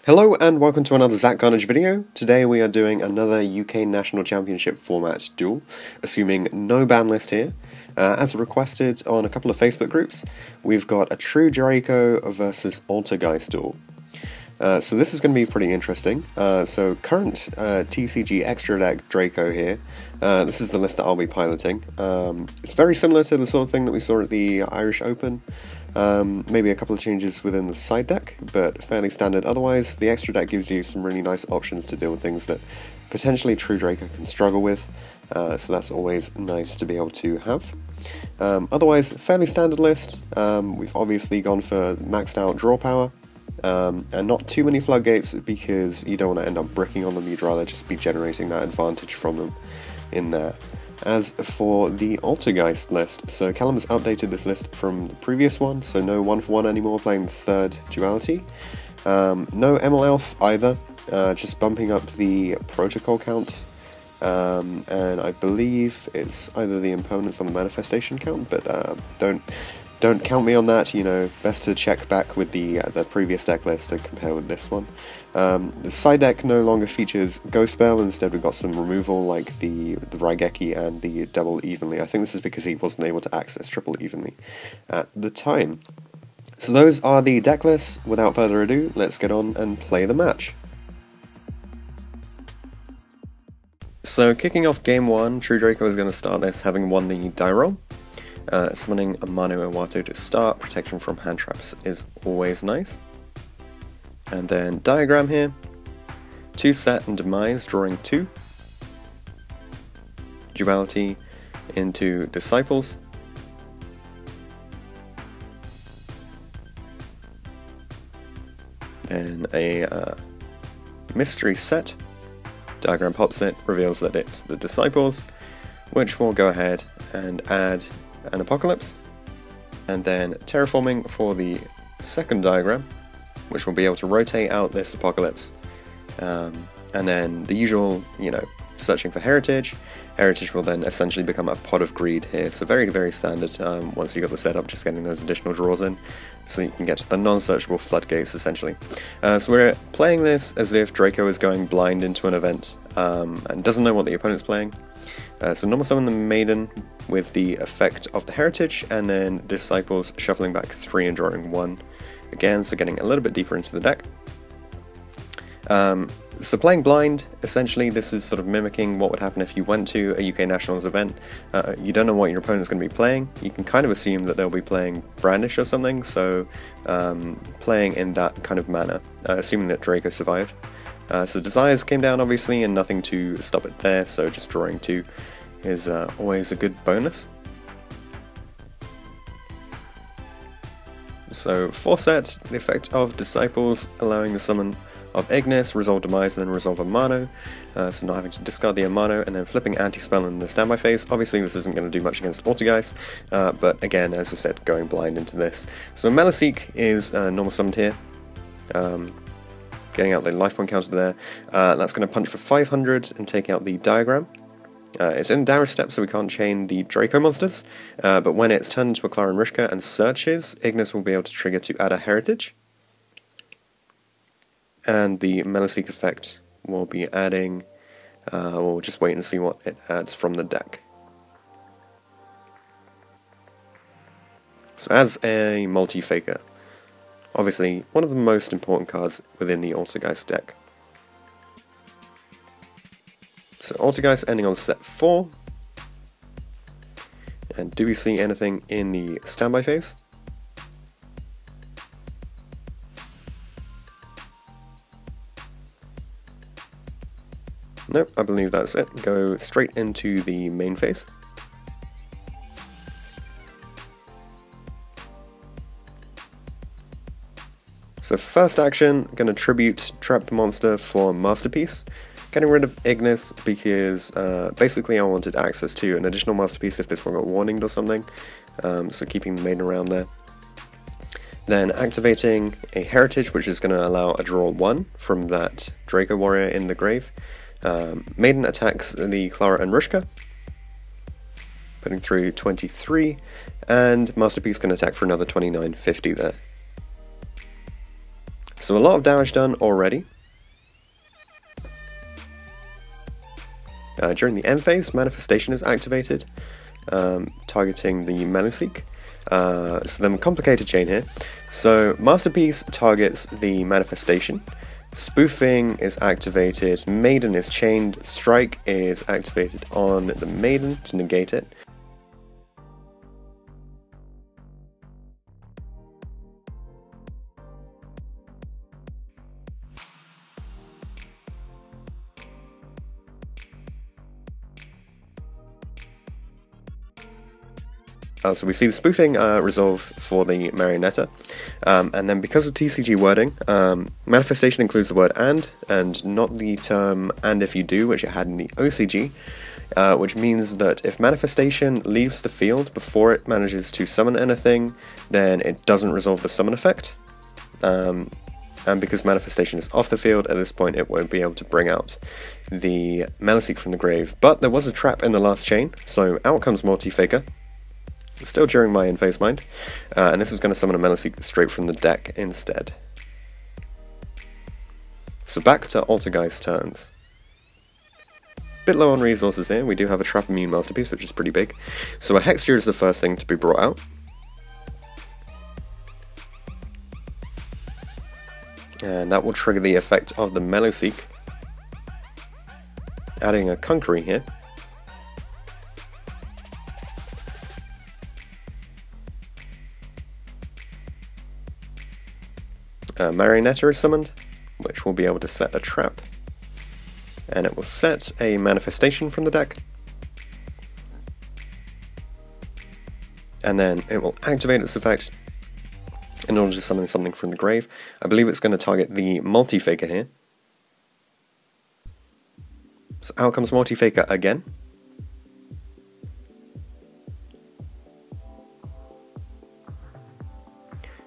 Hello and welcome to another Zach Carnage video. Today we are doing another UK National Championship format duel, assuming no ban list here. As requested on a couple of Facebook groups, we've got a True Draco versus Altergeist duel. So this is going to be pretty interesting. So current TCG Extra Deck Draco here. This is the list that I'll be piloting. It's very similar to the sort of thing that we saw at the Irish Open. Maybe a couple of changes within the side deck, but fairly standard. Otherwise, the extra deck gives you some really nice options to deal with things that potentially True Draco can struggle with, so that's always nice to be able to have. Otherwise, fairly standard list. We've obviously gone for maxed out draw power, and not too many floodgates because you don't want to end up bricking on them. You'd rather just be generating that advantage from them in there. As for the Altergeist list, so Callum has updated this list from the previous one, so no 1-for-1 anymore, playing the third duality. No ML Elf either, just bumping up the protocol count, and I believe it's either the impermanence or the manifestation count, but don't count me on that. You know, best to check back with the previous deck list and compare with this one. The side deck no longer features Ghost Bell, instead we've got some removal like the Raigeki and the Double Evenly. I think this is because he wasn't able to access Triple Evenly at the time. So those are the deck lists. Without further ado, let's get on and play the match. So kicking off game 1, True Draco is going to start this having won the die roll. Summoning a Manu Iwato to start, protection from hand traps is always nice. And then diagram here, 2 set and demise, drawing 2. Duality into Disciples. Then a mystery set, diagram pops it, reveals that it's the Disciples, which will go ahead and add an Apocalypse, and then Terraforming for the second diagram, which will be able to rotate out this Apocalypse, and then the usual, you know, searching for Heritage. Heritage will then essentially become a Pot of Greed here, so very, very standard. Once you got the setup, just getting those additional draws in, so you can get to the non-searchable floodgates, essentially. So we're playing this as if Draco is going blind into an event, and doesn't know what the opponent's playing. So normal summon the Maiden with the effect of the Heritage, and then Disciples shuffling back 3 and drawing 1 again, so getting a little bit deeper into the deck. So playing blind, essentially this is sort of mimicking what would happen if you went to a UK Nationals event. You don't know what your opponent's going to be playing. You can kind of assume that they'll be playing Brandish or something, so playing in that kind of manner, assuming that Draco survived. So Desires came down obviously, and nothing to stop it there, so just drawing 2 is always a good bonus. So 4 set, the effect of Disciples, allowing the summon of Ignis, resolve Demise, and then resolve a Mano, so not having to discard the Mano, and then flipping Anti-Spell in the standby phase. Obviously this isn't going to do much against Altergeist, but again, as I said, going blind into this. So Meliseek is normal summoned here, getting out the life point counter there. That's going to punch for 500 and take out the diagram. It's in Dour Step, so we can't chain the Draco monsters, but when it's turned into a Clara and Rishka and searches, Ignis will be able to trigger to add a Heritage. And the Meliseek effect will be adding, we'll just wait and see what it adds from the deck. So as a multi-faker, obviously one of the most important cards within the Altergeist deck. So Altergeist ending on set 4. And do we see anything in the standby phase? Nope, I believe that's it. Go straight into the main phase. So first action, going to tribute Trapped Monster for Masterpiece. Getting rid of Ignis because basically I wanted access to an additional Masterpiece if this one got warninged or something, so keeping the Maiden around there. Then activating a Heritage, which is going to allow a draw 1 from that Draco Warrior in the grave. Maiden attacks the Clara and Rishka, putting through 23, and Masterpiece can attack for another 29.50 there. So a lot of damage done already. During the end phase, Manifestation is activated, targeting the Meluseek. So then complicated chain here. So Masterpiece targets the Manifestation, Spoofing is activated, Maiden is chained, Strike is activated on the Maiden to negate it. So we see the spoofing resolve for the Marionetta, and then because of TCG wording, Manifestation includes the word and not the term "and if you do," which it had in the OCG, which means that if Manifestation leaves the field before it manages to summon anything, then it doesn't resolve the summon effect, and because Manifestation is off the field at this point, it won't be able to bring out the Meluseek from the grave. But there was a trap in the last chain, so out comes Mortifaker. Still during my in-phase mind, and this is going to summon a Meluseek straight from the deck instead. So back to Altergeist turns. Bit low on resources here, we do have a Trap Immune Masterpiece, which is pretty big. So a Hextia is the first thing to be brought out. And that will trigger the effect of the Meluseek. Adding a Conquering here. Marionetta is summoned, which will be able to set a trap, and it will set a Manifestation from the deck, and then it will activate its effect in order to summon something from the grave. I believe it's going to target the Multifaker here. So out comes Multifaker again.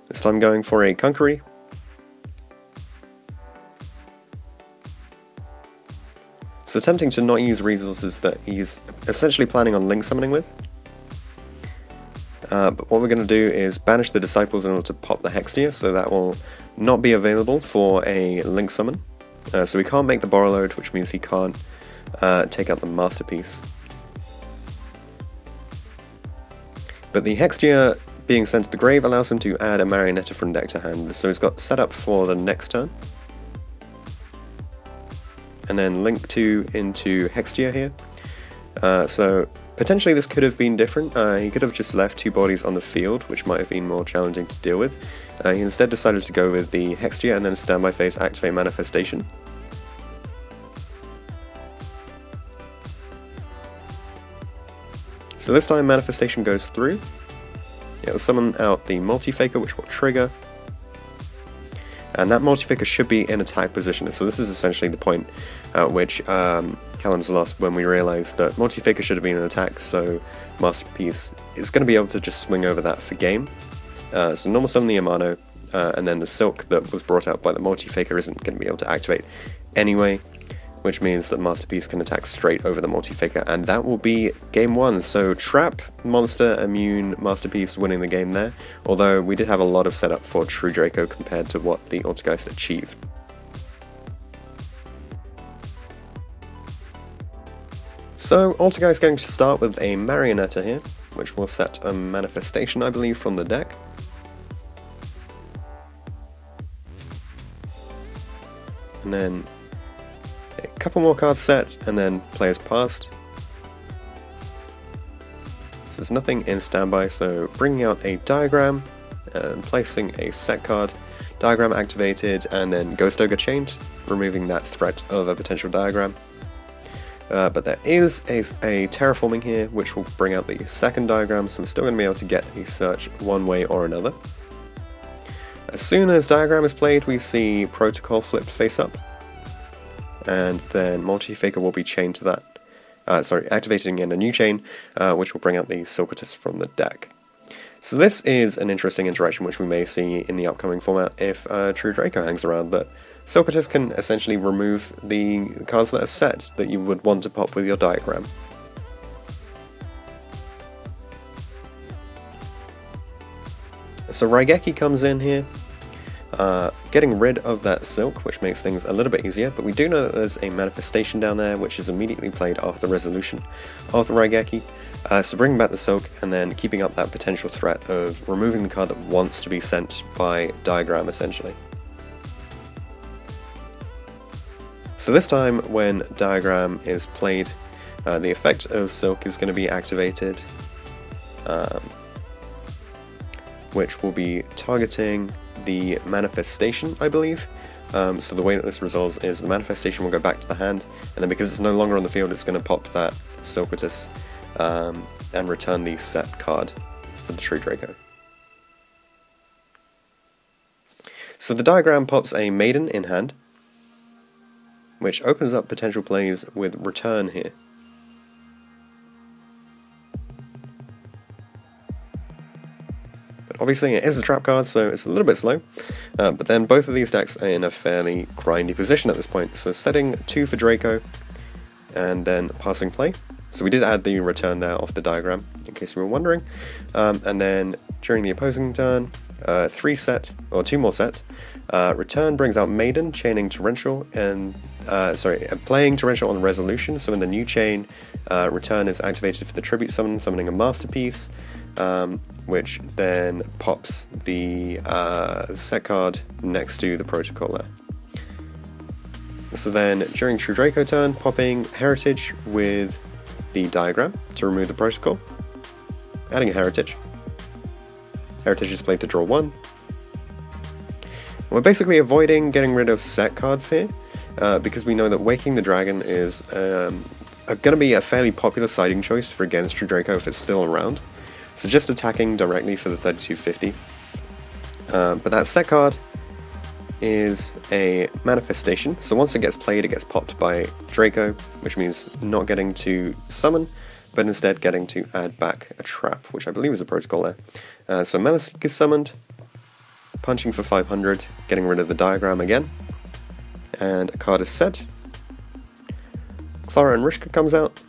This time going for a Conqueree. So attempting to not use resources that he's essentially planning on link summoning with. But what we're going to do is banish the Disciples in order to pop the Hextia, so that will not be available for a link summon. So we can't make the Borreload, which means he can't take out the Masterpiece. But the Hextia being sent to the grave allows him to add a Marionetta from deck to hand, so he's got set up for the next turn. And then link 2 into Hextia here. So potentially this could have been different. He could have just left 2 bodies on the field, which might have been more challenging to deal with. He instead decided to go with the Hextia and then standby phase activate Manifestation. So this time Manifestation goes through. It will summon out the Multifaker, which will trigger. And that Multifaker should be in attack position, so this is essentially the point at which Callum's lost, when we realised that Multifaker should have been in attack, so Masterpiece is going to be able to just swing over that for game. So normal summon the Amano, and then the Silk that was brought out by the Multifaker isn't going to be able to activate anyway, which means that Masterpiece can attack straight over the Multifaker, and that will be game 1. So Trap, Monster, Immune, Masterpiece winning the game there, although we did have a lot of setup for True Draco compared to what the Altergeist achieved. So Altergeist going to start with a Marionetta here, which will set a Manifestation, I believe, from the deck. And then a couple more cards set, and then players passed. So there's nothing in standby, so bringing out a Diagram and placing a set card. Diagram activated, and then Ghost Ogre chained, removing that threat of a potential Diagram. But there is a Terraforming here, which will bring out the second Diagram, so we're still going to be able to get a search one way or another. As soon as Diagram is played, we see Protocol flipped face up, and then Multifaker will be chained to that. Activating in a new chain, which will bring out the Silquitous from the deck. So this is an interesting interaction which we may see in the upcoming format if True Draco hangs around, but Silquitous can essentially remove the cards that are set that you would want to pop with your Diagram. So Raigeki comes in here. getting rid of that Silk, which makes things a little bit easier, but we do know that there's a Manifestation down there, which is immediately played after Resolution of the Raigeki. So bringing back the Silk, and then keeping up that potential threat of removing the card that wants to be sent by Diagram, essentially. So this time, when Diagram is played, the effect of Silk is going to be activated, which will be targeting the Manifestation, I believe. So the way that this resolves is the Manifestation will go back to the hand, and then because it's no longer on the field, it's going to pop that Silquatus and return the set card for the True Draco. So the Diagram pops a Maiden in hand, which opens up potential plays with Return here. But obviously it is a trap card, so it's a little bit slow, but then both of these decks are in a fairly grindy position at this point, so setting 2 for Draco, and then passing play. So we did add the return there off the Diagram, in case you were wondering. And then during the opposing turn, 2 more set. Return brings out Maiden, chaining Torrential, and playing Torrential on Resolution. So in the new chain, Return is activated for the Tribute Summon, summoning a Masterpiece, which then pops the set card next to the Protocol there. So then during True Draco turn, popping Heritage with the Diagram to remove the Protocol, adding a Heritage. Heritage is played to draw 1. And we're basically avoiding getting rid of set cards here, because we know that Waking the Dragon is going to be a fairly popular siding choice for against True Draco if it's still around. So just attacking directly for the 3250. But that set card is a Manifestation, so once it gets played, it gets popped by Draco, which means not getting to summon, but instead getting to add back a trap, which I believe is a Protocol there. So Melisseek is summoned, punching for 500, getting rid of the Diagram again, and a card is set. Clara and Rishka comes out,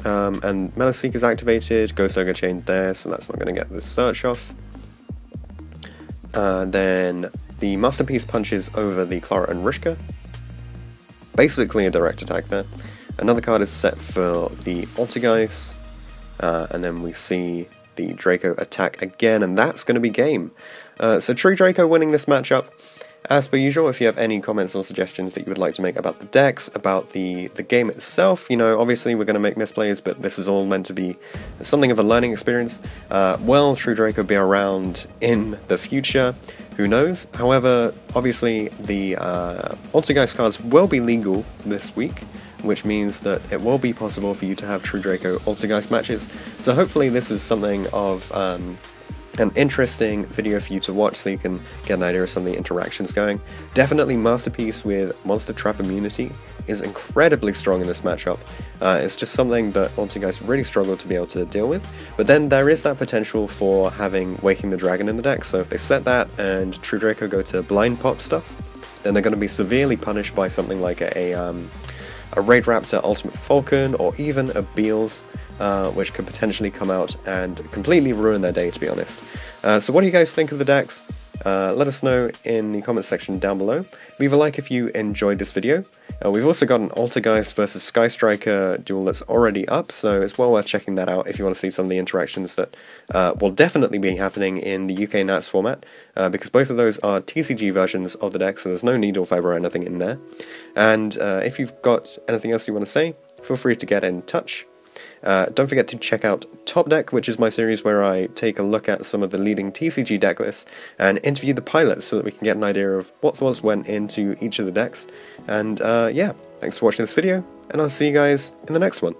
and Melisseek is activated, Ghost Ogre chained there, so that's not going to get the search off. Then the Masterpiece punches over the Clara and Rishka, basically a direct attack there. Another card is set for the Altergeist, and then we see the Draco attack again, and that's going to be game. So True Draco winning this matchup. As per usual, if you have any comments or suggestions that you would like to make about the decks, about the game itself, you know, obviously we're going to make misplays, but this is all meant to be something of a learning experience. Will True Draco be around in the future? Who knows? However, obviously the Altergeist cards will be legal this week, which means that it will be possible for you to have True Draco Altergeist matches. So hopefully this is something of an interesting video for you to watch so you can get an idea of some of the interactions going. Definitely Masterpiece with Monster Trap immunity is incredibly strong in this matchup. It's just something that Altergeist really struggled to be able to deal with. But then there is that potential for having Waking the Dragon in the deck, so if they set that and True Draco go to blind pop stuff, then they're going to be severely punished by something like a Raid Raptor Ultimate Falcon, or even a Beals, which could potentially come out and completely ruin their day, to be honest. So what do you guys think of the decks? Let us know in the comments section down below. Leave a like if you enjoyed this video. We've also got an Altergeist versus Sky Striker duel that's already up, so it's well worth checking that out if you want to see some of the interactions that will definitely be happening in the UK Nats format, because both of those are TCG versions of the deck, so there's no needle fiber or anything in there. And if you've got anything else you want to say, feel free to get in touch. Don't forget to check out Top Deck, which is my series where I take a look at some of the leading TCG deck lists and interview the pilots so that we can get an idea of what thoughts went into each of the decks. And yeah, thanks for watching this video, and I'll see you guys in the next one.